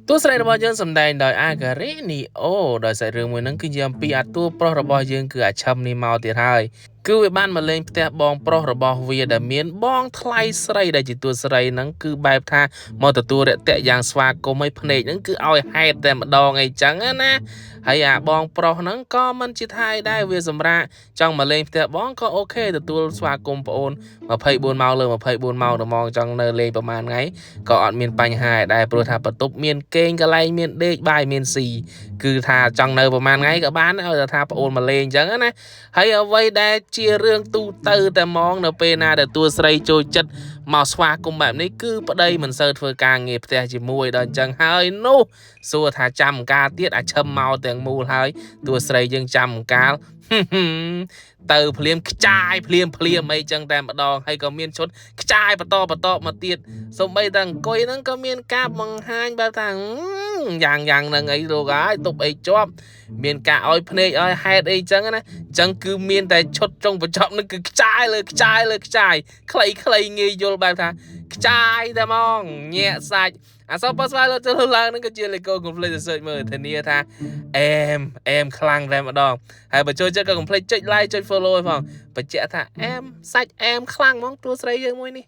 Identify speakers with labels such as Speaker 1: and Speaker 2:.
Speaker 1: ตัวស្រីរបស់យើងសម្ដែងដោយអាការេនីអូដោយសាច់រឿងមួយហ្នឹងគឺជាអំពីអាតួប្រុសរបស់យើងគឺអាឆឹមនេះមកទៀតហើយគឺវាបានមកលេងផ្ទះបងប្រុសរបស់វាដែលមានបងថ្លៃស្រីដែលជាតួស្រីហ្នឹងគឺបែបថាមកទទួលរយៈយ៉ាងស្វាគមន៍ឲ្យភ្នែកហ្នឹងគឺឲ្យហេតុតែម្ដងអីចឹងណាហើយអាបងប្រុសហ្នឹងក៏មិនជាថាយដែរវាសម្រាប់ចង់មកលេងផ្ទះបងក៏អូខេទទួលស្វាគមន៍ប្អូន24ម៉ោងលើ24ម៉ោងត្មងចង់នៅលេងប្រហែលថ្ងៃក៏អត់មានបញ្ហាដែរព្រោះថាបន្ទប់មានកេងកន្លែងមានដេកបាយមានស៊ីគឺថាចង់នៅប្រហែលថ្ងៃក៏បានឲ្យថាប្អូនមកលេងអញ្ចឹងណាហើយអ្វីដែលជារឿងទូទៅតែហ្មងនៅពេលណាដែលតួស្រីចូលចិត្តមកស្វាគមន៍បែបនេះគឺប្តីមិនសូវធ្វើការងារផ្ទះជាមួយដល់អញ្ចឹងហើយនោះសួរថាចាំកាលទៀតអាឈឹមមកទាំងមូលហើយតួស្រីយើងចាំកាលទៅភ្លាមខ្ចាយភ្លាមអីចឹងតែម្ដងហើយក៏មានឈុតខ្ចាយបន្តមកទៀតសូម្បីតែអង្គុយហ្នឹងក៏មានការបង្ហាញបែបថាយ៉ាងហ្នឹងអីលោកហើយទប់អីជាប់មានការឲ្យភ្នែកឲ្យហេតុអីចឹងណាចឹងគឺមានតែឈុតចុងបញ្ចប់ហ្នឹងគឺខ្ចាយលើខ្ចាយខ្លីងាយយល់បែបថាខ្ចាយតែហ្មងញាក់សាច់អសពស្វាយលើចូលឡើងហ្នឹងក៏ជា Lego Complete Search មើលធានាថាអែមខ្លាំងតែម្ដងហើយបើចូលចិត្តក៏កុំភ្លេចចុច like ចុច follow ឲ្យផងបញ្ជាក់ថាសាច់អែមខ្លាំងហ្មងតួស្រីយើងមួយនេះ